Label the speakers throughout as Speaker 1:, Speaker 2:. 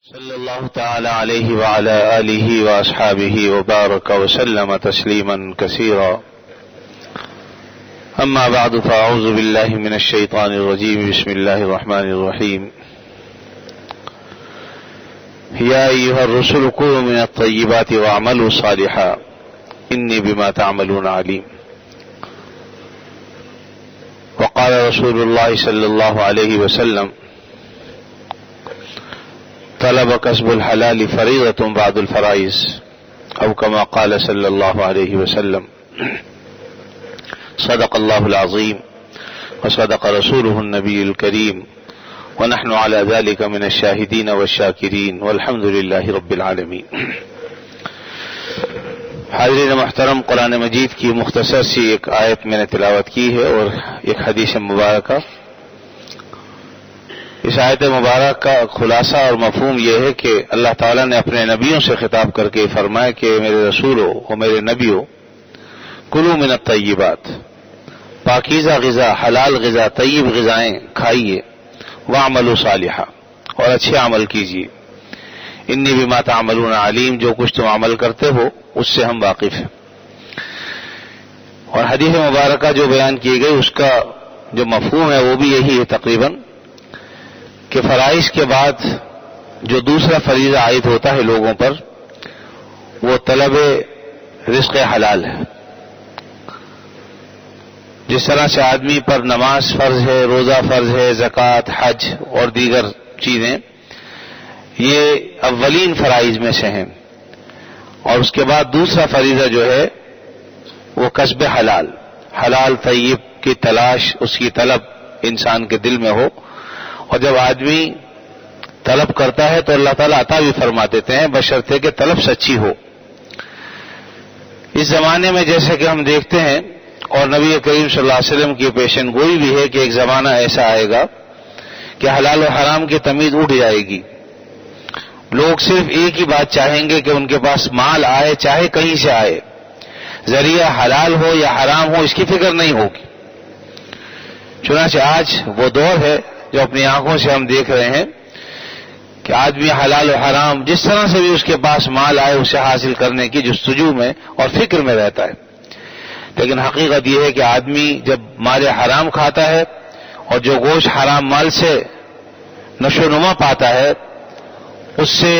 Speaker 1: صلى الله تعالى عليه وعلى آله وأصحابه وبارك وسلم تسليما كثيرا. أما بعد فأعوذ بالله من الشيطان الرجيم. بسم الله الرحمن الرحيم. يا أيها الرسل كلوا من الطيبات واعملوا صالحا إني بما تعملون عليم. وقال رسول الله صلى الله عليه وسلم: طلب کسب الحلال فریضۃ بعد الفرائض، او کما قال صلی اللہ علیہ وسلم. صدق اللہ العظیم وصدق رسولہ النبی الکریم ونحن على ذلك من الشاہدین والشاکرین والحمد للہ رب العالمین. حاضرین محترم، قرآن مجید کی مختصر سی ایک آیت میں نے تلاوت کی ہے اور ایک حدیث مبارکہ. اس آیت مبارک کا خلاصہ اور مفہوم یہ ہے کہ اللہ تعالیٰ نے اپنے نبیوں سے خطاب کر کے فرمایا کہ میرے رسولوں اور میرے نبیوں، کلوا من الطیبات، پاکیزہ غذا، حلال غذا، طیب غذائیں کھائیے، واعملوا صالحا، اور اچھے عمل کیجیے. انی بما تعملون علیم، جو کچھ تم عمل کرتے ہو اس سے ہم واقف ہیں. اور حدیث مبارکہ جو بیان کی گئی اس کا جو مفہوم ہے وہ بھی یہی ہے تقریباً، کہ فرائض کے بعد جو دوسرا فریضہ عائد ہوتا ہے لوگوں پر وہ طلب رزق حلال ہے. جس طرح سے آدمی پر نماز فرض ہے، روزہ فرض ہے، زکوٰۃ، حج اور دیگر چیزیں یہ اولین فرائض میں سے ہیں، اور اس کے بعد دوسرا فریضہ جو ہے وہ کسب حلال، حلال طیب کی تلاش، اس کی طلب انسان کے دل میں ہو. اور جب آدمی طلب کرتا ہے تو اللہ تعالیٰ عطا بھی فرما دیتے ہیں، بشرطے کہ طلب سچی ہو. اس زمانے میں جیسے کہ ہم دیکھتے ہیں، اور نبی کریم صلی اللہ علیہ وسلم کی پیشن گوئی بھی ہے کہ ایک زمانہ ایسا آئے گا کہ حلال و حرام کی تمیز اٹھ جائے گی. لوگ صرف ایک ہی بات چاہیں گے کہ ان کے پاس مال آئے، چاہے کہیں سے آئے، ذریعہ حلال ہو یا حرام ہو اس کی فکر نہیں ہوگی. چنانچہ آج وہ دور ہے جو اپنی آنکھوں سے ہم دیکھ رہے ہیں کہ آدمی حلال و حرام جس طرح سے بھی اس کے پاس مال آئے اسے حاصل کرنے کی جستجو میں اور فکر میں رہتا ہے. لیکن حقیقت یہ ہے کہ آدمی جب مال حرام کھاتا ہے اور جو گوشت حرام مال سے نشو و نما پاتا ہے اس سے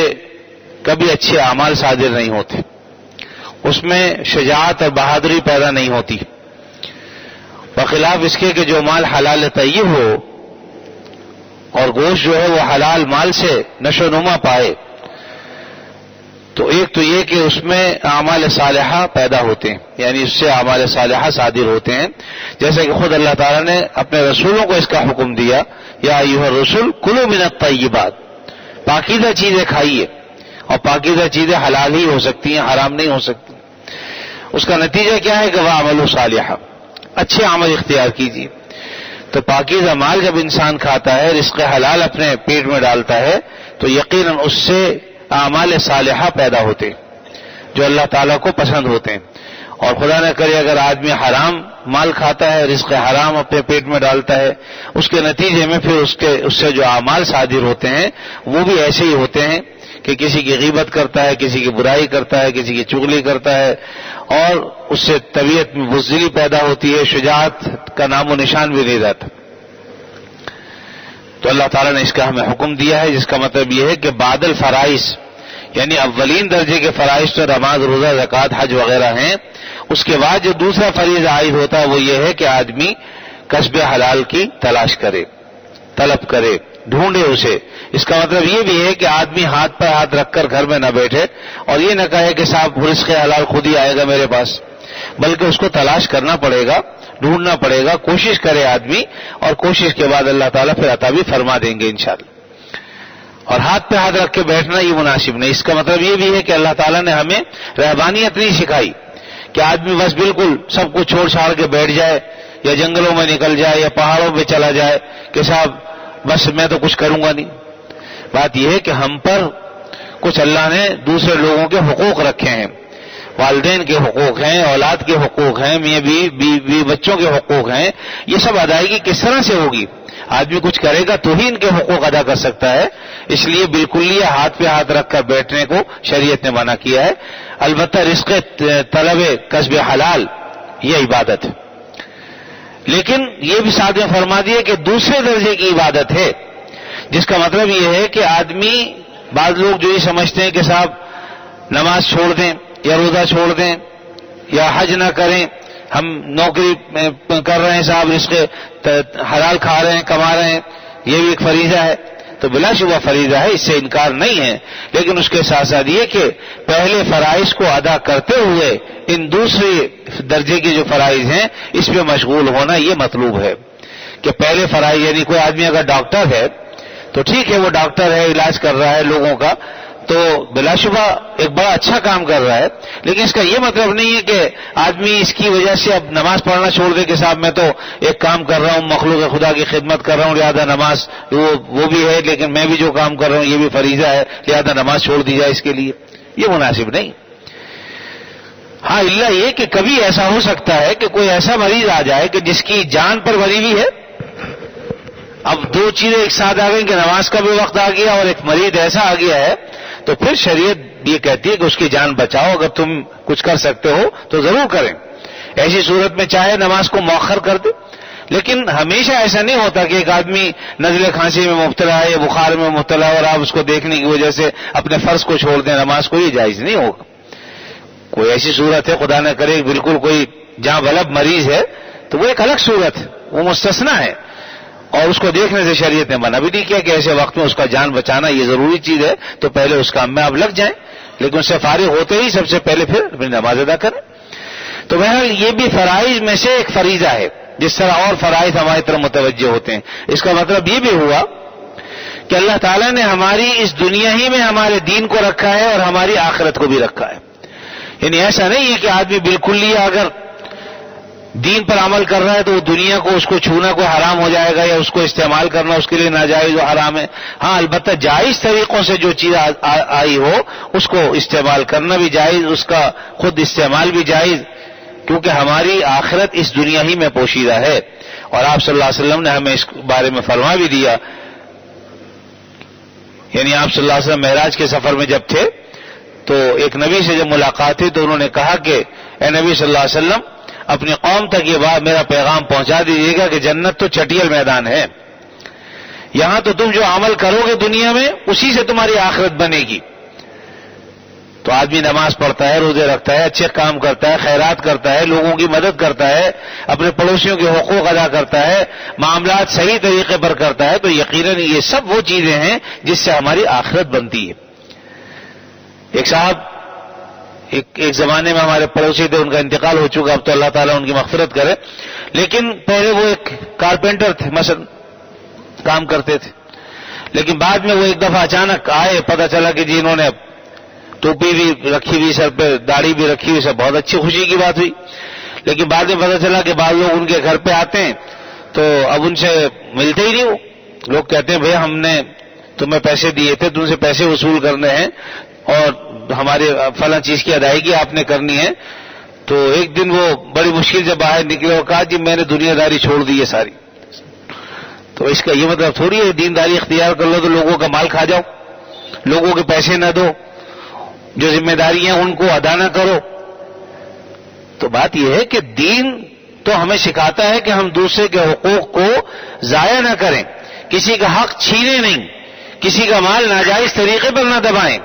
Speaker 1: کبھی اچھے اعمال صادر نہیں ہوتے، اس میں شجاعت اور بہادری پیدا نہیں ہوتی. بخلاف اس کے کہ جو مال حلال طیب ہو اور گوشت جو ہے وہ حلال مال سے نشو و نما پائے، تو ایک تو یہ کہ اس میں اعمال صالحہ پیدا ہوتے ہیں، یعنی اس سے اعمال صالحہ صادر ہوتے ہیں. جیسے کہ خود اللہ تعالیٰ نے اپنے رسولوں کو اس کا حکم دیا، یا ایھا الرسل کلوا من الطیبات، پاکیزہ چیزیں کھائیے. اور پاکیزہ چیزیں حلال ہی ہو سکتی ہیں، حرام نہیں ہو سکتی. اس کا نتیجہ کیا ہے کہ واعملوا صالحا، اچھے عمل اختیار کیجیے. تو پاکیزہ مال جب انسان کھاتا ہے، رزق حلال اپنے پیٹ میں ڈالتا ہے، تو یقیناً اس سے اعمال صالحہ پیدا ہوتے ہیں جو اللہ تعالیٰ کو پسند ہوتے ہیں. اور خدا نہ کرے اگر آدمی حرام مال کھاتا ہے، رزق حرام اپنے پیٹ میں ڈالتا ہے، اس کے نتیجے میں پھر اس سے جو اعمال صادر ہوتے ہیں وہ بھی ایسے ہی ہوتے ہیں کہ کسی کی غیبت کرتا ہے، کسی کی برائی کرتا ہے، کسی کی چغلی کرتا ہے، اور اس سے طبیعت میں بزدلی پیدا ہوتی ہے، شجاعت کا نام و نشان بھی نہیں رہتا. تو اللہ تعالیٰ نے اس کا ہمیں حکم دیا ہے، جس کا مطلب یہ ہے کہ بعد الفرائض، یعنی اولین درجے کے فرائض تو نماز، روزہ، زکوٰۃ، حج وغیرہ ہیں. اس کے بعد جو دوسرا فریضہ عائد ہوتا ہے وہ یہ ہے کہ آدمی کسب حلال کی تلاش کرے، طلب کرے، ڈھونڈے اسے. اس کا مطلب یہ بھی ہے کہ آدمی ہاتھ پر ہاتھ رکھ کر گھر میں نہ بیٹھے اور یہ نہ کہے کہ صاحب رزق حلال خود ہی آئے گا میرے پاس، بلکہ اس کو تلاش کرنا پڑے گا، ڈھونڈنا پڑے گا. کوشش کرے آدمی، اور کوشش کے بعد اللہ تعالیٰ پھر عطا بھی فرما دیں گے انشاءاللہ. اور ہاتھ پہ ہاتھ رکھ کے بیٹھنا یہ مناسب نہیں. اس کا مطلب یہ بھی ہے کہ اللہ تعالیٰ نے ہمیں رہبانیت نہیں سکھائی کہ آدمی بس بالکل سب کچھ چھوڑ چھاڑ کے بیٹھ جائے، یا جنگلوں میں نکل جائے، یا پہاڑوں پہ چلا جائے کہ صاحب بس میں تو کچھ کروں گا نہیں. بات یہ ہے کہ ہم پر کچھ اللہ نے دوسرے لوگوں کے حقوق رکھے ہیں، والدین کے حقوق ہیں، اولاد کے حقوق ہیں، میاں بیوی بچوں کے حقوق ہیں. یہ سب ادائیگی کس طرح سے ہوگی؟ آدمی کچھ کرے گا تو ہی ان کے حقوق ادا کر سکتا ہے. اس لیے بالکلیہ ہاتھ پہ ہاتھ رکھ کر بیٹھنے کو شریعت نے منع کیا ہے. البتہ رزق طلب کسب حلال یہ عبادت ہے، لیکن یہ بھی ساتھ میں فرما دیا کہ دوسرے درجے کی عبادت ہے، جس کا مطلب یہ ہے کہ آدمی، بعض لوگ جو یہ سمجھتے ہیں کہ صاحب نماز چھوڑ دیں یا روزہ چھوڑ دیں یا حج نہ کریں، ہم نوکری کر رہے ہیں صاحب، رزق حلال کھا رہے ہیں، کما رہے ہیں، یہ بھی ایک فریضہ ہے. تو بلا شبہ فریضہ ہے، اس سے انکار نہیں ہے، لیکن اس کے ساتھ ساتھ یہ کہ پہلے فرائض کو ادا کرتے ہوئے ان دوسرے درجے کے جو فرائض ہیں اس پہ مشغول ہونا یہ مطلوب ہے. کہ پہلے فرائض، یعنی کوئی آدمی اگر ڈاکٹر ہے تو ٹھیک ہے، وہ ڈاکٹر ہے، علاج کر رہا ہے لوگوں کا، تو بلا شبہ ایک بڑا اچھا کام کر رہا ہے، لیکن اس کا یہ مطلب نہیں ہے کہ آدمی اس کی وجہ سے اب نماز پڑھنا چھوڑ دے کہ صاحب میں تو ایک کام کر رہا ہوں، مخلوق خدا کی خدمت کر رہا ہوں، لہذا نماز وہ بھی ہے، لیکن میں بھی جو کام کر رہا ہوں یہ بھی فریضہ ہے، لہذا نماز چھوڑ دی جائے اس کے لیے. یہ مناسب نہیں. ہاں الا یہ کہ کبھی ایسا ہو سکتا ہے کہ کوئی ایسا مریض آ جائے کہ جس کی جان پر بری ہوئی ہے. اب دو چیزیں ایک ساتھ آ گئی کہ نماز کا بھی وقت آ گیا اور ایک مریض ایسا آ گیا ہے، تو پھر شریعت یہ کہتی ہے کہ اس کی جان بچاؤ. اگر تم کچھ کر سکتے ہو تو ضرور کریں. ایسی صورت میں چاہے نماز کو مؤخر کر دے، لیکن ہمیشہ ایسا نہیں ہوتا کہ ایک آدمی نزلے کھانسی میں مبتلا ہے یا بخار میں مبتلا ہے اور آپ اس کو دیکھنے کی وجہ سے اپنے فرض کو چھوڑ دیں نماز کو، یہ جائز نہیں ہوگا. کوئی ایسی صورت ہے خدا نہ کرے بالکل کوئی جہاں بلب مریض ہے تو وہ ایک الگ صورت ہے، وہ مستثنا ہے، اور اس کو دیکھنے سے شریعت نے منع بھی نہیں کیا کہ ایسے وقت میں اس کا جان بچانا یہ ضروری چیز ہے، تو پہلے اس کام میں آپ لگ جائیں، لیکن اس سے فارغ ہوتے ہی سب سے پہلے پھر اپنی نماز ادا کریں. تو بہرحال یہ بھی فرائض میں سے ایک فریضہ ہے، جس طرح اور فرائض ہماری طرف متوجہ ہوتے ہیں. اس کا مطلب یہ بھی ہوا کہ اللہ تعالیٰ نے ہماری اس دنیا ہی میں ہمارے دین کو رکھا ہے اور ہماری آخرت کو بھی رکھا ہے. یعنی ایسا نہیں ہے کہ آدمی بالکل ہی اگر دین پر عمل کر رہا ہے تو وہ دنیا کو اس کو چھونا کوئی حرام ہو جائے گا یا اس کو استعمال کرنا اس کے لیے ناجائز و حرام ہے. ہاں البتہ جائز طریقوں سے جو چیز آئی ہو اس کو استعمال کرنا بھی جائز، اس کا خود استعمال بھی جائز، کیونکہ ہماری آخرت اس دنیا ہی میں پوشیدہ ہے. اور آپ صلی اللہ علیہ وسلم نے ہمیں اس بارے میں فرما بھی دیا. یعنی آپ صلی اللہ علیہ وسلم معراج کے سفر میں جب تھے تو ایک نبی سے جب ملاقات ہوئی تو انہوں نے کہا کہ اے نبی صلی اللہ علیہ وسلم، اپنی قوم تک یہ بات میرا پیغام پہنچا دیجیے گا کہ جنت تو چٹیل میدان ہے، یہاں تو تم جو عمل کرو گے دنیا میں اسی سے تمہاری آخرت بنے گی. تو آدمی نماز پڑھتا ہے، روزے رکھتا ہے، اچھے کام کرتا ہے، خیرات کرتا ہے، لوگوں کی مدد کرتا ہے، اپنے پڑوسیوں کے حقوق ادا کرتا ہے، معاملات صحیح طریقے پر کرتا ہے، تو یقیناً یہ سب وہ چیزیں ہیں جس سے ہماری آخرت بنتی ہے. ایک صاحب ایک زمانے میں ہمارے پڑوسی تھے، ان کا انتقال ہو چکا، اب تو اللہ تعالیٰ ان کی مغفرت کرے، لیکن پہلے وہ ایک کارپینٹر تھے، مثلا کام کرتے تھے، لیکن بعد میں وہ ایک دفعہ اچانک آئے، پتہ چلا کہ جی انہوں نے ٹوپی بھی رکھی ہوئی، سر پہ داڑھی بھی رکھی ہوئی، سب بہت اچھی خوشی کی بات ہوئی. لیکن بعد میں پتہ چلا کہ بعض لوگ ان کے گھر پہ آتے ہیں تو اب ان سے ملتے ہی نہیں. وہ لوگ کہتے ہیں بھئی ہم نے تمہیں پیسے دیے تھے، تم سے پیسے وصول کرنے ہیں اور ہمارے فلاں چیز کی ادائیگی آپ نے کرنی ہے. تو ایک دن وہ بڑی مشکل سے باہر نکلے اور کہا جی میں نے دنیا داری چھوڑ دی ہے ساری. تو اس کا یہ مطلب تھوڑی ہے دینداری اختیار کر لو تو لوگوں کا مال کھا جاؤ، لوگوں کے پیسے نہ دو، جو ذمہ داری ہیں ان کو ادا نہ کرو. تو بات یہ ہے کہ دین تو ہمیں سکھاتا ہے کہ ہم دوسرے کے حقوق کو ضائع نہ کریں، کسی کا حق چھینے نہیں، کسی کا مال ناجائز طریقے پر نہ دبائیں.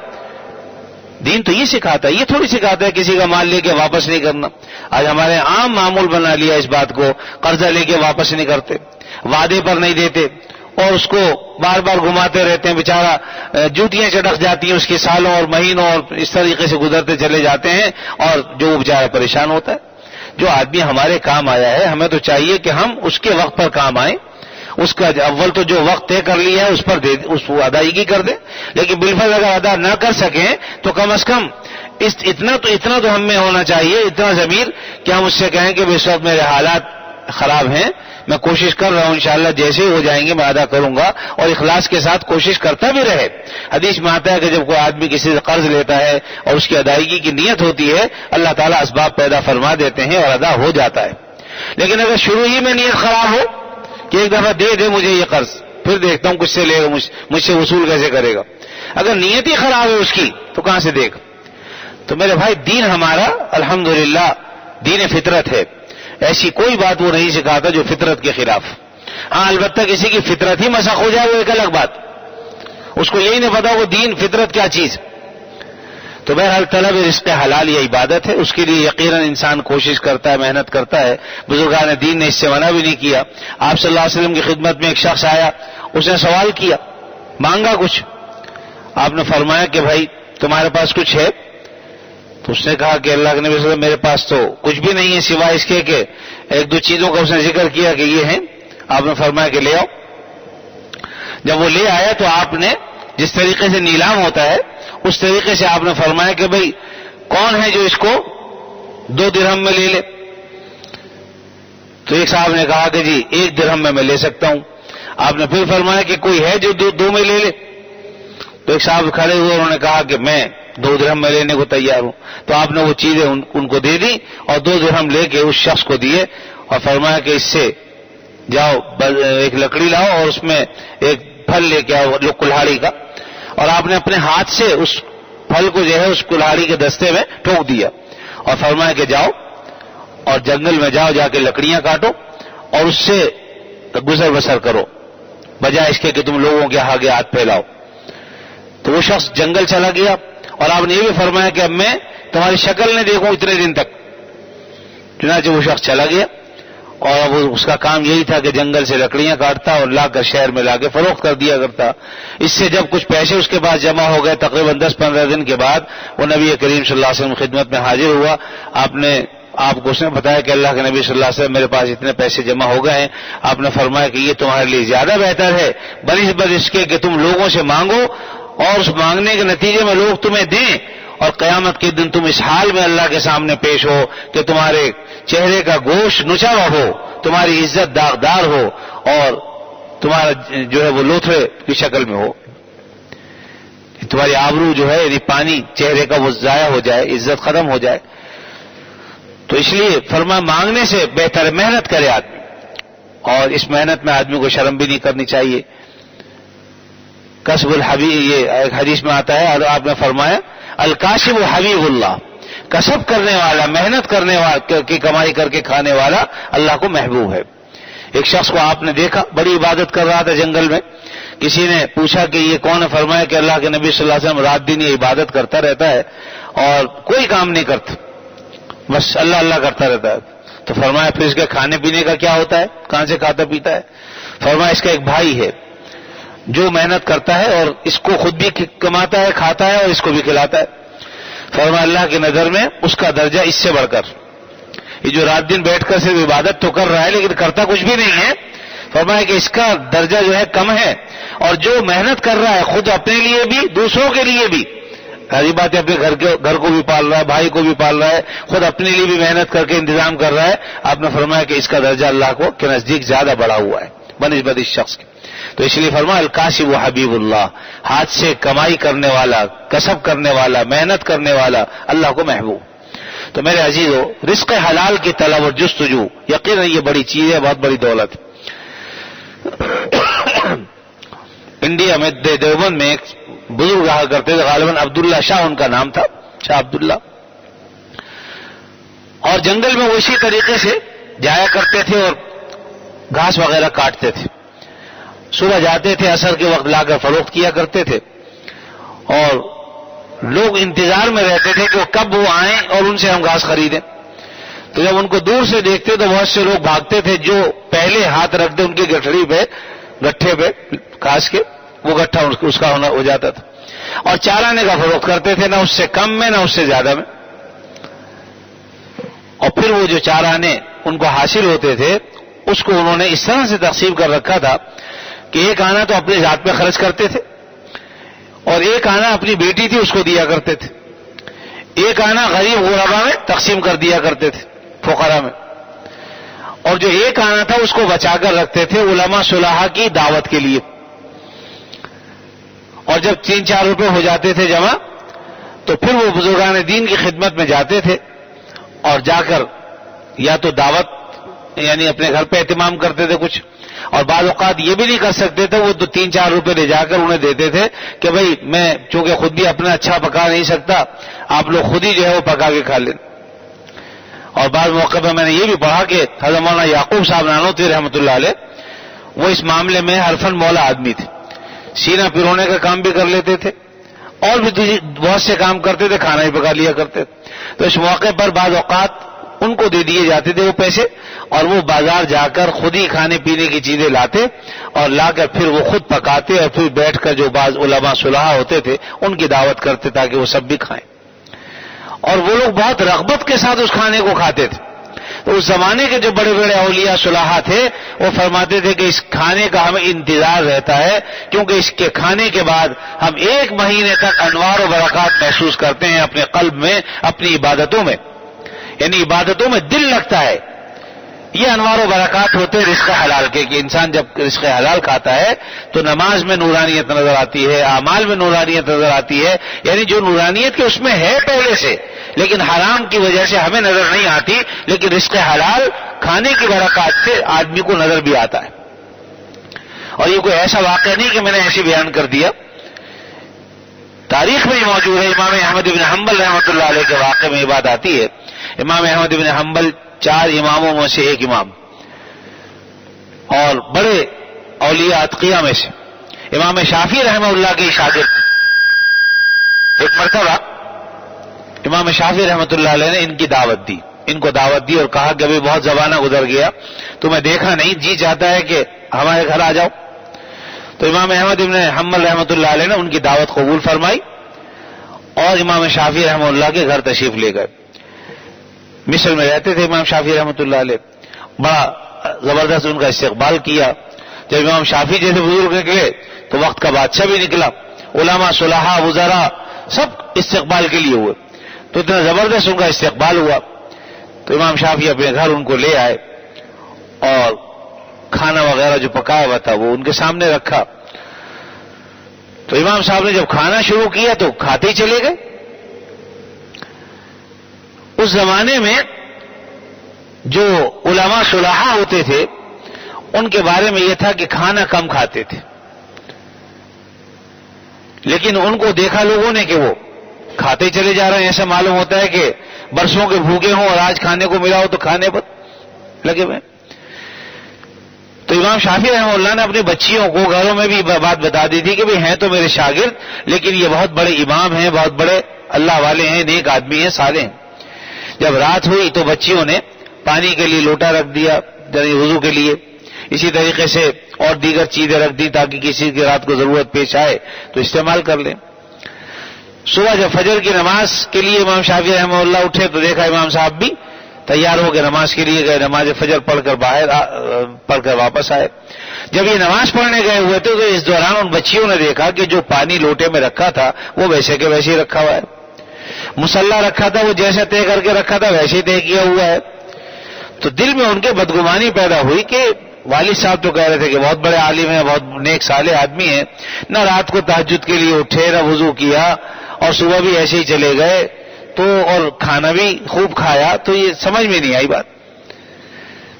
Speaker 1: دین تو یہ سکھاتا ہے، یہ تھوڑی سکھاتا ہے کسی کا مال لے کے واپس نہیں کرنا. آج ہمارے عام معمول بنا لیا اس بات کو، قرضہ لے کے واپس نہیں کرتے، وعدے پر نہیں دیتے اور اس کو بار بار گھماتے رہتے ہیں، بیچارہ جوتیاں چٹک جاتی ہیں اس کے سالوں اور مہینوں اور اس طریقے سے گزرتے چلے جاتے ہیں اور جو وہ بیچارہ پریشان ہوتا ہے. جو آدمی ہمارے کام آیا ہے ہمیں تو چاہیے کہ ہم اس کے وقت پر کام آئیں، اس کا اول تو جو وقت طے کر لیا ہے اس پر اس کو ادائیگی کر دیں، لیکن بالفرض اگر ادا نہ کر سکیں تو کم از کم اتنا تو ہم میں ہونا چاہیے، اتنا ضمیر کہ ہم اس سے کہیں کہ اس وقت میرے حالات خراب ہیں، میں کوشش کر رہا ہوں انشاءاللہ جیسے ہو جائیں گے میں ادا کروں گا، اور اخلاص کے ساتھ کوشش کرتا بھی رہے. حدیث میں آتا ہے کہ جب کوئی آدمی کسی سے قرض لیتا ہے اور اس کی ادائیگی کی نیت ہوتی ہے اللہ تعالیٰ اسباب پیدا فرما دیتے ہیں اور ادا ہو جاتا ہے. لیکن اگر شروع ہی میں نیت خراب ہو کہ ایک دفعہ دے دے مجھے یہ قرض، پھر دیکھتا ہوں کچھ سے لے گا، مجھ سے وصول کیسے کرے گا۔ اگر نیت ہی خراب ہے اس کی تو کہاں سے دے گا؟ تو میرے بھائی دین ہمارا الحمدللہ دین فطرت ہے، ایسی کوئی بات وہ نہیں سکھاتا جو فطرت کے خلاف۔ ہاں البتہ کسی کی فطرت ہی مسخ ہو جائے وہ ایک الگ بات، اس کو یہی نہیں پتا وہ دین فطرت کیا چیز۔ تو بہرحال طلب رزق حلال یہ عبادت ہے، اس کے لیے یقیناً انسان کوشش کرتا ہے، محنت کرتا ہے۔ بزرگان دین نے اس سے منع بھی نہیں کیا۔ آپ صلی اللہ علیہ وسلم کی خدمت میں ایک شخص آیا، اس نے سوال کیا، مانگا کچھ، آپ نے فرمایا کہ بھائی تمہارے پاس کچھ ہے؟ تو اس نے کہا کہ اللہ کے نبی صلی اللہ علیہ وسلم میرے پاس تو کچھ بھی نہیں ہے سوائے اس کے کہ ایک دو چیزوں کا اس نے ذکر کیا کہ یہ ہیں۔ آپ نے فرمایا کہ لے آؤ۔ جب وہ لے آیا تو آپ نے جس طریقے سے نیلام ہوتا ہے اس طریقے سے آپ نے فرمایا کہ بھئی کون ہے جو اس کو 2 درہم میں لے لے؟ تو ایک صاحب نے کہا کہ جی 1 درہم میں لے سکتا ہوں۔ آپ نے پھر فرمایا کہ کوئی ہے جو 2 میں لے لے؟ تو ایک صاحب کھڑے ہوئے، انہوں نے کہا کہ میں 2 درہم میں لینے کو تیار ہوں۔ تو آپ نے وہ چیزیں ان کو دے دی اور 2 درہم لے کے اس شخص کو دیے اور فرمایا کہ اس سے جاؤ ایک لکڑی لاؤ اور اس میں ایک پھل لے کے آؤ کلہاڑی کا، اور آپ نے اپنے ہاتھ سے اس پھل کو جو ہے اس کلہاڑی کے دستے میں ٹھوک دیا اور فرمایا کہ جاؤ اور جنگل میں جاؤ، جا کے لکڑیاں کاٹو اور اس سے گزر بسر کرو، بجائے اس کے کہ تم لوگوں کے آگے ہاتھ پھیلاؤ۔ تو وہ شخص جنگل چلا گیا اور آپ نے یہ بھی فرمایا کہ اب میں تمہاری شکل نہیں دیکھوں اتنے دن تک۔ چنانچہ وہ شخص چلا گیا اور اب اس کا کام یہی تھا کہ جنگل سے لکڑیاں کاٹتا اور لا کر شہر میں لا کے فروخت کر دیا کرتا۔ اس سے جب کچھ پیسے اس کے پاس جمع ہو گئے، تقریباً 10-15 دن کے بعد وہ نبی کریم صلی اللہ علیہ وسلم خدمت میں حاضر ہوا۔ آپ کو اس نے بتایا کہ اللہ کے نبی صلی اللہ علیہ وسلم میرے پاس اتنے پیسے جمع ہو گئے ہیں۔ آپ نے فرمایا کہ یہ تمہارے لیے زیادہ بہتر ہے بنسبت اس کے کہ تم لوگوں سے مانگو اور اس مانگنے کے نتیجے میں لوگ تمہیں دیں، اور قیامت کے دن تم اس حال میں اللہ کے سامنے پیش ہو کہ تمہارے چہرے کا گوشت نچا ہوا ہو، تمہاری عزت داغدار ہو اور تمہارا جو ہے وہ لوتھڑے کی شکل میں ہو، تمہاری آبرو جو ہے یعنی پانی چہرے کا وہ ضائع ہو جائے، عزت ختم ہو جائے۔ تو اس لیے فرمایا مانگنے سے بہتر ہے محنت کرے آدمی، اور اس محنت میں آدمی کو شرم بھی نہیں کرنی چاہیے۔ کسب الحبیب، یہ ایک حدیث میں آتا ہے اور آپ نے فرمایا الکاشب حبیب اللہ، کسب کرنے والا، محنت کرنے والا، کی کمائی کر کے کھانے والا اللہ کو محبوب ہے۔ ایک شخص کو آپ نے دیکھا بڑی عبادت کر رہا تھا جنگل میں، کسی نے پوچھا کہ یہ کون ہے؟ فرمایا کہ اللہ کے نبی صلی اللہ علیہ وسلم رات دن یہ عبادت کرتا رہتا ہے اور کوئی کام نہیں کرتا، بس اللہ اللہ کرتا رہتا ہے۔ تو فرمایا پھر اس کے کھانے پینے کا کیا ہوتا ہے؟ کہاں سے کھاتا پیتا ہے؟ فرمایا اس کا ایک بھائی ہے جو محنت کرتا ہے اور اس کو خود بھی کماتا ہے، کھاتا ہے اور اس کو بھی کھلاتا ہے۔ فرمایا اللہ کی نظر میں اس کا درجہ اس سے بڑھ کر، یہ جو رات دن بیٹھ کر صرف عبادت تو کر رہا ہے لیکن کرتا کچھ بھی نہیں ہے، فرمایا کہ اس کا درجہ جو ہے کم ہے، اور جو محنت کر رہا ہے خود اپنے لیے بھی دوسروں کے لیے بھی، ساری بات ہے، اپنے گھر کو بھی پال رہا ہے، بھائی کو بھی پال رہا ہے، خود اپنے لیے بھی محنت کر کے انتظام کر رہا ہے، آپ نے فرمایا کہ اس کا درجہ اللہ کو کے نزدیک زیادہ بڑا ہوا ہے بنسبت اس شخص کے۔ تو اس لیے فرمایا الکاشب حبیب اللہ، ہاتھ سے کمائی کرنے والا، کسب کرنے والا، محنت کرنے والا اللہ کو محبوب۔ تو میرے عزیزو، رزق حلال کی طلب اور جستجو یقیناً یہ بڑی چیز ہے، بہت بڑی دولت۔ انڈیا میں دیوبند میں ایک بزرگ رہا کرتے تھے، غالباً عبداللہ شاہ ان کا نام تھا، شاہ عبداللہ، اور جنگل میں وہ اسی طریقے سے جایا کرتے تھے اور گھاس وغیرہ کاٹتے تھے۔ صبح جاتے تھے، عصر کے وقت لا کر فروخت کیا کرتے تھے، اور لوگ انتظار میں رہتے تھے کہ وہ کب وہ آئیں اور ان سے ہم گھاس خریدیں۔ تو جب ان کو دور سے دیکھتے تو بہت سے لوگ بھاگتے تھے، جو پہلے ہاتھ رکھتے ان کی گٹھڑی پہ، گٹھے پہ گھاس کے، وہ گٹھا اس کا ہونا ہو جاتا تھا، اور چارانے کا فروخت کرتے تھے، نہ اس سے کم میں نہ اس سے زیادہ میں۔ اور پھر وہ جو چارانے ان کو حاصل ہوتے تھے اس کو انہوں نے اس طرح سے تقسیم کر رکھا تھا کہ ایک آنا تو اپنے ذات پہ خرچ کرتے تھے، اور ایک آنا اپنی بیٹی تھی اس کو دیا کرتے تھے، ایک آنا غریب غربا میں تقسیم کر دیا کرتے تھے، فقراء میں، اور جو ایک آنا تھا اس کو بچا کر رکھتے تھے علماء صلحاء کی دعوت کے لیے۔ اور جب 3-4 روپے ہو جاتے تھے جمع تو پھر وہ بزرگان دین کی خدمت میں جاتے تھے اور جا کر یا تو دعوت یعنی اپنے گھر پہ اہتمام کرتے تھے کچھ، اور بعض اوقات یہ بھی نہیں کر سکتے تھے، وہ تو 3-4 روپے لے جا کر انہیں دیتے تھے کہ بھئی میں چونکہ خود بھی اپنا اچھا پکا نہیں سکتا، آپ لوگ خود ہی جو ہے وہ پکا کے کھا لیں۔ اور بعض موقع پہ میں نے یہ بھی پڑھا کہ حضرت مولانا یعقوب صاحب نانوتوی رحمۃ اللہ علیہ وہ اس معاملے میں حرفن مولا آدمی تھے، سینہ پرونے کا کام بھی کر لیتے تھے اور بھی بہت سے کام کرتے تھے، کھانا ہی پکا لیا کرتے تھے۔ تو اس موقع پر بعض اوقات ان کو دے دیے جاتے تھے وہ پیسے، اور وہ بازار جا کر خود ہی کھانے پینے کی چیزیں لاتے اور لا کر پھر وہ خود پکاتے اور پھر بیٹھ کر جو بعض علماء صلحاء ہوتے تھے ان کی دعوت کرتے تاکہ وہ سب بھی کھائیں، اور وہ لوگ بہت رغبت کے ساتھ اس کھانے کو کھاتے تھے۔ تو اس زمانے کے جو بڑے بڑے اولیاء صلحاء تھے وہ فرماتے تھے کہ اس کھانے کا ہمیں انتظار رہتا ہے، کیونکہ اس کے کھانے کے بعد ہم 1 مہینے تک انوار و برکات محسوس کرتے ہیں اپنے قلب میں، اپنی عبادتوں میں، یعنی عبادتوں میں دل لگتا ہے۔ یہ انوار و برکات ہوتے ہیں رزق حلال کے، کہ انسان جب رزق حلال کھاتا ہے تو نماز میں نورانیت نظر آتی ہے، اعمال میں نورانیت نظر آتی ہے، یعنی جو نورانیت کے اس میں ہے پہلے سے لیکن حرام کی وجہ سے ہمیں نظر نہیں آتی، لیکن رزق حلال کھانے کی برکات سے آدمی کو نظر بھی آتا ہے۔ اور یہ کوئی ایسا واقعہ نہیں کہ میں نے ایسے بیان کر دیا، تاریخ میں ہی موجود ہے۔ امام احمد بن حنبل رحمۃ اللہ علیہ کے واقعے میں یہ بات آتی ہے۔ امام احمد بن حنبل 4 اماموں میں سے ایک امام اور بڑے اولیاء اتقیاء میں سے، امام شافعی رحمہ اللہ کے شاگرد۔ ایک مرتبہ امام شافعی رحمۃ اللہ علیہ نے ان کی دعوت دی، ان کو دعوت دی اور کہا کہ ابھی بہت زمانہ گزر گیا تمہیں دیکھا نہیں، جی چاہتا ہے کہ ہمارے گھر آ جاؤ۔ تو امام احمد بن حنبل رحمۃ اللہ علیہ نے ان کی دعوت قبول فرمائی اور امام شافعی رحمہ اللہ کے گھر تشریف لے گئے۔ مصر میں رہتے تھے امام شافعی رحمۃ اللہ علیہ، بڑا زبردست ان کا استقبال کیا۔ جب امام شافعی جیسے بزرگ نکلے تو وقت کا بادشاہ بھی نکلا، علماء صلحاء وزراء سب استقبال کے لیے ہوئے، تو اتنا زبردست ان کا استقبال ہوا۔ تو امام شافعی اپنے گھر ان کو لے آئے اور کھانا وغیرہ جو پکایا ہوا تھا وہ ان کے سامنے رکھا۔ تو امام صاحب نے جب کھانا شروع کیا تو کھاتے ہی چلے گئے۔ اس زمانے میں جو علماء صلحاء ہوتے تھے ان کے بارے میں یہ تھا کہ کھانا کم کھاتے تھے، لیکن ان کو دیکھا لوگوں نے کہ وہ کھاتے ہی چلے جا رہے ہیں، ایسا معلوم ہوتا ہے کہ برسوں کے بھوکے ہوں اور آج کھانے کو ملا ہو تو کھانے پر لگے ہوئے۔ تو امام شافعی رحمہ اللہ نے اپنی بچیوں کو گھروں میں بھی بات بتا دی تھی کہ بھئی ہیں تو میرے شاگرد لیکن یہ بہت بڑے امام ہیں، بہت بڑے اللہ والے ہیں، نیک آدمی ہیں، صالح ہیں۔ جب رات ہوئی تو بچیوں نے پانی کے لیے لوٹا رکھ دیا، یعنی وضو کے لیے، اسی طریقے سے اور دیگر چیزیں رکھ دی تاکہ کسی کی رات کو ضرورت پیش آئے تو استعمال کر لیں۔ صبح جب فجر کی نماز کے لیے امام شافعی رحمہ اللہ اٹھے تو دیکھا امام صاحب بھی تیار ہو کے نماز کے لیے گئے، نماز فجر پڑھ کر واپس آئے۔ جب یہ نماز پڑھنے گئے ہوئے تھے تو اس دوران ان بچیوں نے دیکھا کہ جو پانی لوٹے میں رکھا تھا وہ ویسے کے ویسے ہی رکھا ہوا ہے، مصلی رکھا تھا وہ جیسے طے کر کے رکھا تھا ویسے ہی طے کیا ہوا ہے۔ تو دل میں ان کے بدگمانی پیدا ہوئی کہ والد صاحب تو کہہ رہے تھے کہ بہت بڑے عالم ہیں، بہت نیک صالح آدمی ہیں، نہ رات کو تہجد کے لیے اٹھے نہ وضو کیا اور صبح بھی ایسے ہی چلے گئے، تو اور کھانا بھی خوب کھایا، تو یہ سمجھ میں نہیں آئی بات۔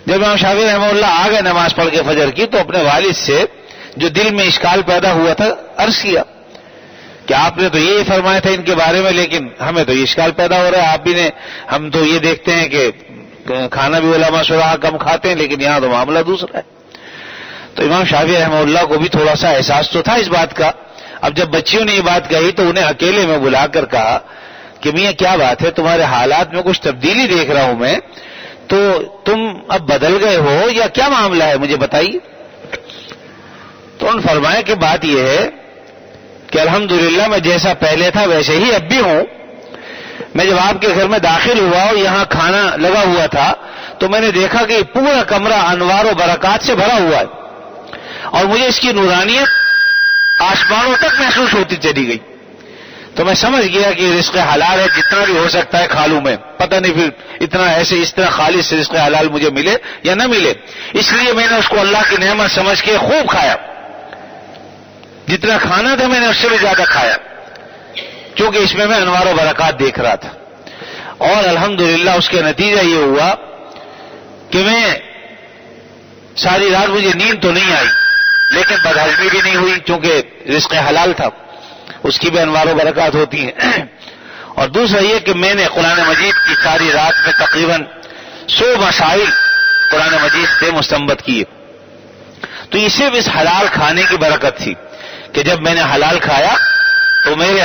Speaker 1: جب امام شافعی رحمہ اللہ آ گئے نماز پڑھ کے فجر کی تو اپنے والد سے جو دل میں اشکال پیدا ہوا تھا عرض کیا کہ آپ نے تو یہ فرمایا تھا ان کے بارے میں، لیکن ہمیں تو یہ اشکال پیدا ہو رہا ہے، آپ بھی نے، ہم تو یہ دیکھتے ہیں کہ کھانا بھی علماء صلحاء کم کھاتے ہیں لیکن یہاں تو معاملہ دوسرا ہے۔ تو امام شافعی رحمہ اللہ کو بھی تھوڑا سا احساس تو تھا اس بات کا۔ اب جب بچیوں نے یہ بات کہی تو انہیں اکیلے میں بلا کر کہا کہ میاں کیا بات ہے، تمہارے حالات میں کچھ تبدیلی دیکھ رہا ہوں میں، تو تم اب بدل گئے ہو یا کیا معاملہ ہے مجھے بتائیے۔ تو انہوں نے فرمایا کہ بات یہ ہے کہ الحمدللہ میں جیسا پہلے تھا ویسے ہی اب بھی ہوں۔ میں جب آپ کے گھر میں داخل ہوا اور یہاں کھانا لگا ہوا تھا تو میں نے دیکھا کہ پورا کمرہ انوار و برکات سے بھرا ہوا ہے اور مجھے اس کی نورانیت آسمانوں تک محسوس ہوتی چلی گئی۔ تو میں سمجھ گیا کہ رزق حلال ہے، جتنا بھی ہو سکتا ہے کھا لوں میں، پتہ نہیں پھر اتنا ایسے اس طرح خالص رزق حلال مجھے ملے یا نہ ملے، اس لیے میں نے اس کو اللہ کی نعمت سمجھ کے خوب کھایا، جتنا کھانا تھا میں نے اس سے بھی زیادہ کھایا، کیونکہ اس میں انوار و برکات دیکھ رہا تھا۔ اور الحمدللہ اس کے نتیجہ یہ ہوا کہ میں ساری رات مجھے نیند تو نہیں آئی لیکن بدہضمی بھی نہیں ہوئی چونکہ رزق حلال تھا، اس کی بھی انوار و برکات ہوتی ہیں۔ اور دوسرا یہ کہ میں نے قرآن مجید کی ساری رات میں تقریباً 100 مسائل قرآن مجید سے مستنبط کیے، تو یہ صرف اس حلال کھانے کی برکت تھی کہ جب میں نے حلال کھایا تو میرے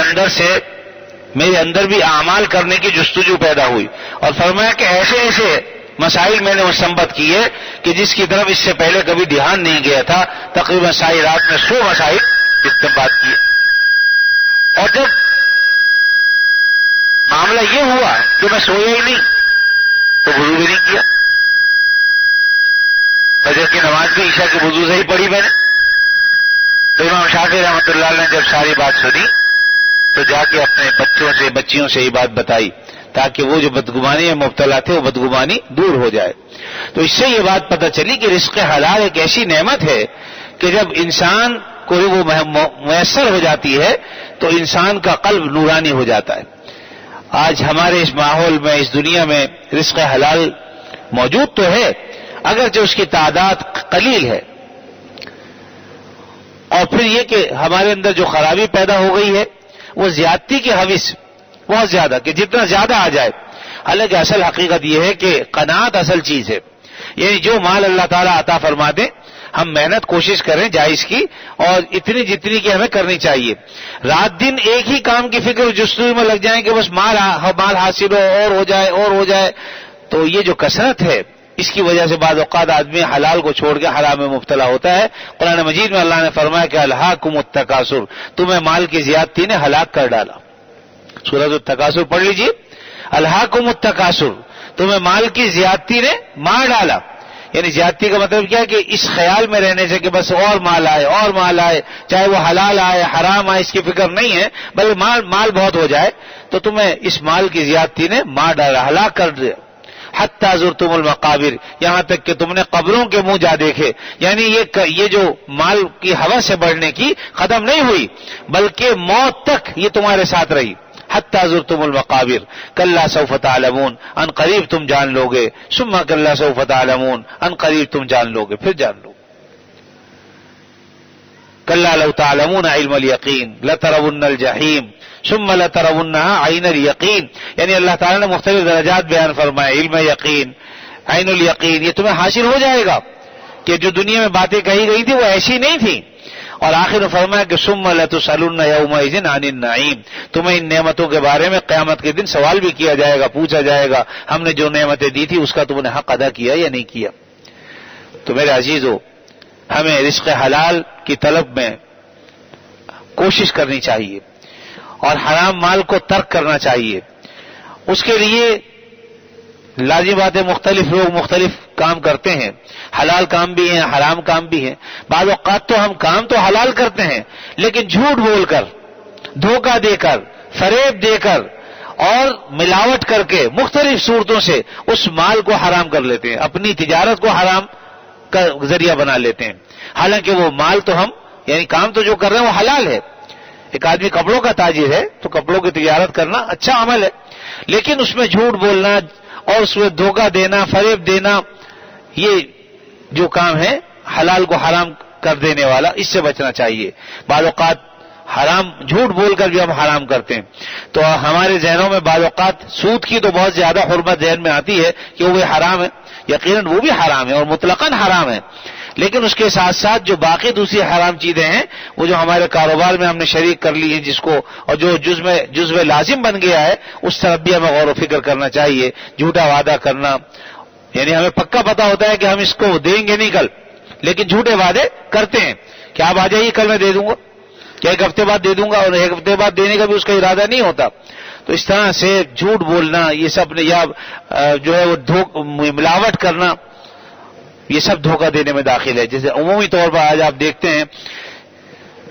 Speaker 1: اندر بھی اعمال کرنے کی جستجو پیدا ہوئی، اور فرمایا کہ ایسے ایسے مسائل میں نے مستنبط کیے کہ جس کی طرف اس سے پہلے کبھی دھیان نہیں گیا تھا۔ تقریباً ساری رات میں 100 مسائل استنباط کیے، اور جب معاملہ یہ ہوا کہ میں سویا ہی نہیں تو وضو بھی نہیں کیا، فجر کی نماز بھی عشاء کے وضو سے ہی پڑھی میں نے۔ تو امام شافعی رحمۃ اللہ علیہ نے جب ساری بات سنی تو جا کے اپنے بچیوں سے یہ بات بتائی تاکہ وہ جو بدگمانی میں مبتلا تھے وہ بدگمانی دور ہو جائے۔ تو اس سے یہ بات پتہ چلی کہ رزق حلال ایک ایسی نعمت ہے کہ جب انسان کو وہ میسر ہو جاتی ہے تو انسان کا قلب نورانی ہو جاتا ہے۔ آج ہمارے اس ماحول میں، اس دنیا میں رزق حلال موجود تو ہے اگرچہ اس کی تعداد قلیل ہے، اور پھر یہ کہ ہمارے اندر جو خرابی پیدا ہو گئی ہے وہ زیادتی کی حوث بہت زیادہ، کہ جتنا زیادہ آ جائے، حالانکہ اصل حقیقت یہ ہے کہ قناعت اصل چیز ہے، یعنی جو مال اللہ تعالیٰ عطا فرما دے ہم محنت کوشش کریں جائز کی، اور اتنی جتنی کی ہمیں کرنی چاہیے۔ رات دن ایک ہی کام کی فکر جستجو میں لگ جائیں کہ بس مال حاصل ہو اور ہو جائے تو یہ جو کثرت ہے اس کی وجہ سے بعض اوقات آدمی حلال کو چھوڑ کے حرام میں مبتلا ہوتا ہے۔ قرآن مجید میں اللہ نے فرمایا کہ الہاکم التکاثر، تمہیں مال کی زیادتی نے ہلاک کر ڈالا۔ سورۃ التکاثر پڑھ لیجیے، الہاکم التکاثر، تمہیں مال کی زیادتی نے مار ڈالا۔ یعنی زیادتی کا مطلب کیا ہے کہ اس خیال میں رہنے سے کہ بس اور مال آئے چاہے وہ حلال آئے حرام آئے اس کی فکر نہیں ہے، بلکہ مال بہت ہو جائے تو تمہیں اس مال کی زیادتی نے مار ڈالا، ہلاک کر دیا۔ حتی زرتم المقابر، یہاں تک کہ تم نے قبروں کے منہ جا دیکھے، یعنی یہ جو مال کی ہوس سے بڑھنے کی ختم نہیں ہوئی بلکہ موت تک یہ تمہارے ساتھ رہی۔ حتی زرتم المقابر کلا سوف تعلمون، ان قریب تم جان لوگے، ثم کلا سوف تعلمون، ان قریب تم جان لوگے، پھر جان لو۔ کلا لو تعلمون علم الیقین لترون الجحیم ثم لترونها عین الیقین، یعنی اللہ تعالیٰ نے مختلف درجات بیان فرمائے، علم یقین، عین الیقین، یہ تمہیں حاصل ہو جائے گا کہ جو دنیا میں باتیں کہی گئی تھی وہ ایسی نہیں تھی۔ اور آخر میں فرمایا کہ ثم لتسألن یومئذ عن النعیم، تمہیں ان نعمتوں کے بارے میں قیامت کے دن سوال بھی کیا جائے گا، پوچھا جائے گا ہم نے جو نعمتیں دی تھی اس کا تم نے حق ادا کیا یا نہیں کیا۔ تو میرے عزیزو، ہمیں رزق حلال کی طلب میں کوشش کرنی چاہیے اور حرام مال کو ترک کرنا چاہیے۔ اس کے لیے لازم بات ہے مختلف لوگ مختلف کام کرتے ہیں، حلال کام بھی ہیں حرام کام بھی ہیں۔ بعض اوقات تو ہم کام تو حلال کرتے ہیں لیکن جھوٹ بول کر، دھوکہ دے کر، فریب دے کر اور ملاوٹ کر کے مختلف صورتوں سے اس مال کو حرام کر لیتے ہیں، اپنی تجارت کو حرام کا ذریعہ بنا لیتے ہیں، حالانکہ وہ مال تو ہم یعنی کام تو جو کر رہے ہیں وہ حلال ہے۔ ایک آدمی کپڑوں کا تاجر ہے تو کپڑوں کی تجارت کرنا اچھا عمل ہے، لیکن اس میں جھوٹ بولنا اور اس میں دھوکہ دینا، فریب دینا، یہ جو کام ہے حلال کو حرام کر دینے والا، اس سے بچنا چاہیے۔ بعض اوقات حرام جھوٹ بول کر بھی ہم حرام کرتے ہیں، تو ہمارے ذہنوں میں بعض اوقات سود کی تو بہت زیادہ حرمت ذہن میں آتی ہے کہ وہ حرام ہے، یقیناً وہ بھی حرام ہے اور مطلقاً حرام ہے، لیکن اس کے ساتھ ساتھ جو باقی دوسری حرام چیزیں ہیں وہ جو ہمارے کاروبار میں ہم نے شریک کر لی ہیں جس کو، اور جو جزو لازم بن گیا ہے، اس طرف بھی ہمیں غور و فکر کرنا چاہیے۔ جھوٹا وعدہ کرنا، یعنی ہمیں پکا پتا ہوتا ہے کہ ہم اس کو دیں گے نہیں کل، لیکن جھوٹے وعدے کرتے ہیں کہ آپ آ جائیے کل میں دے دوں گا، کہ ایک ہفتے بعد دے دوں گا، اور ایک ہفتے بعد دینے کا بھی اس کا ارادہ نہیں ہوتا۔ تو اس طرح سے جھوٹ بولنا یہ سب نے، یا جو ہے وہ ملاوٹ کرنا، یہ سب دھوکہ دینے میں داخل ہے۔ جیسے عمومی طور پر آج آپ دیکھتے ہیں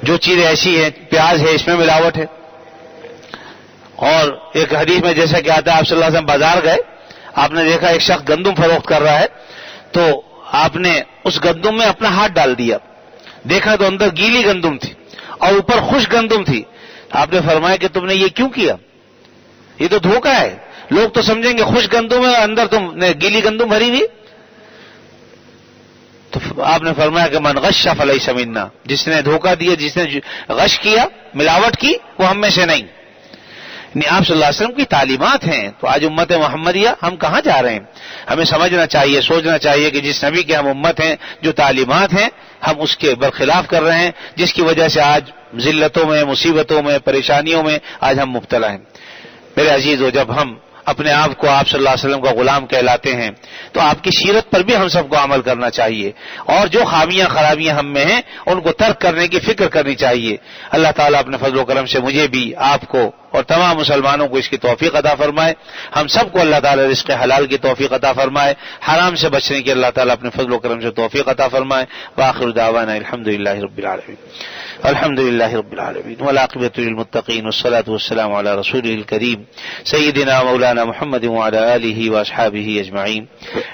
Speaker 1: جو چیزیں ایسی ہیں، پیاز ہے اس میں ملاوٹ ہے، اور ایک حدیث میں جیسا کہ آتا ہے آپ صلی اللہ علیہ وسلم بازار گئے، آپ نے دیکھا ایک شخص گندم فروخت کر رہا ہے، تو آپ نے اس گندم میں اپنا ہاتھ ڈال دیا، دیکھا تو اندر گیلی گندم تھی اور اوپر خشک گندم تھی۔ آپ نے فرمایا کہ تم نے یہ کیوں کیا؟ یہ تو دھوکہ ہے، لوگ تو سمجھیں گے خشک گندم ہے اندر تم نے گیلی گندم بھری ہوئی۔ تو آپ نے فرمایا کہ من غش فلیس منا، جس نے دھوکہ دیا، جس نے غش کیا، ملاوٹ کی، وہ ہم میں سے نہیں۔ آپ صلی اللہ علیہ وسلم کی تعلیمات ہیں، تو آج امت محمدیہ ہم کہاں جا رہے ہیں؟ ہمیں سمجھنا چاہیے، سوچنا چاہیے کہ جس نبی کے ہم امت ہیں، جو تعلیمات ہیں ہم اس کے برخلاف کر رہے ہیں، جس کی وجہ سے آج ذلتوں میں، مصیبتوں میں، پریشانیوں میں آج ہم مبتلا ہیں۔ میرے عزیزو، جب ہم اپنے آپ کو آپ صلی اللہ علیہ وسلم کا غلام کہلاتے ہیں تو آپ کی سیرت پر بھی ہم سب کو عمل کرنا چاہیے، اور جو خامیاں خرابیاں ہم میں ہیں ان کو ترک کرنے کی فکر کرنی چاہیے۔ اللہ تعالیٰ اپنے فضل و کرم سے مجھے بھی، آپ کو اور تمام مسلمانوں کو اس کی توفیق عطا فرمائے۔ ہم سب کو اللہ تعالیٰ رزق حلال کی توفیق عطا فرمائے، حرام سے بچنے کی اللہ تعالیٰ اپنے فضل و کرم سے توفیق عطا فرمائے۔ وآخر دعوانا الحمدللہ رب العالمین، الحمدللہ رب العالمین، والعاقبۃ للمتقین، والصلاۃ والسلام علی رسولہ الکریم سیدنا مولانا محمد وعلی آلہ واصحابہ اجمعین۔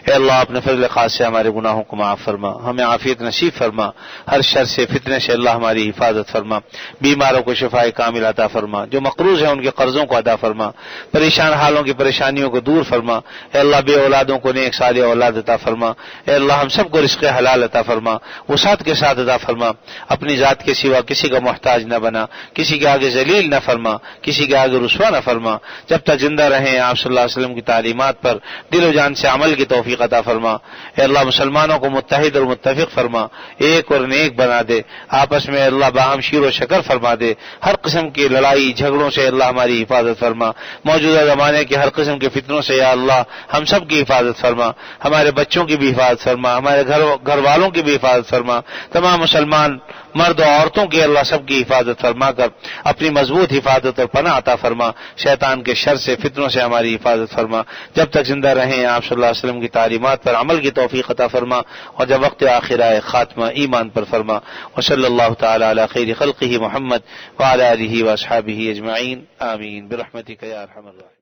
Speaker 1: اے اللہ، اپنے فضل خاص سے ہمارے گناہوں کو معاف فرما، ہمیں عافیت نصیب فرما، ہر شر سے، فتنے سے اللہ ہماری حفاظت فرما، بیماروں کو شفاء کامل عطا فرما، جو مقروض ہیں ان کے قرضوں کو ادا فرما، پریشان حالوں کی پریشانیوں کو دور فرما۔ اے اللہ، بے اولادوں کو نیک صالح اولاد عطا فرما۔ اے اللہ، ہم سب کو رزق حلال عطا فرما، وسعت کے ساتھ عطا فرما، اپنی ذات کے سوا کسی کا محتاج نہ بنا، کسی کے آگے ذلیل نہ فرما، کسی کے آگے رسوا نہ فرما۔ جب تک زندہ رہیں آپ صلی اللہ علیہ وسلم کی تعلیمات پر دل و جان سے عمل کی توفیق عطا فرما۔ اے اللہ، مسلمانوں کو متحد اور متفق فرما، ایک اور نیک بنا دے، آپس میں اللہ باہم شیر و شکر فرما دے، ہر قسم کی لڑائی جھگڑوں سے اللہ ہماری حفاظت فرما، موجودہ زمانے کے ہر قسم کے فتنوں سے یا اللہ ہم سب کی حفاظت فرما، ہمارے بچوں کی بھی حفاظت فرما، ہمارے گھر والوں کی بھی حفاظت فرما، تمام مسلمان مرد و عورتوں کی اللہ سب کی حفاظت فرما کر اپنی مضبوط حفاظت اور پناہ عطا فرما، شیطان کے شر سے، فتنوں سے ہماری حفاظت فرما۔ جب تک زندہ رہیں آپ صلی اللہ علیہ وسلم کی تعلیمات پر عمل کی توفیق عطا فرما، اور جب وقت آخر آئے خاتمہ ایمان پر فرما۔ وصلی اللہ تعالی علی خیر خلقہ محمد وعلی آلہ واصحابہ اجمعین، آمین برحمتک یا ارحم الراحمین۔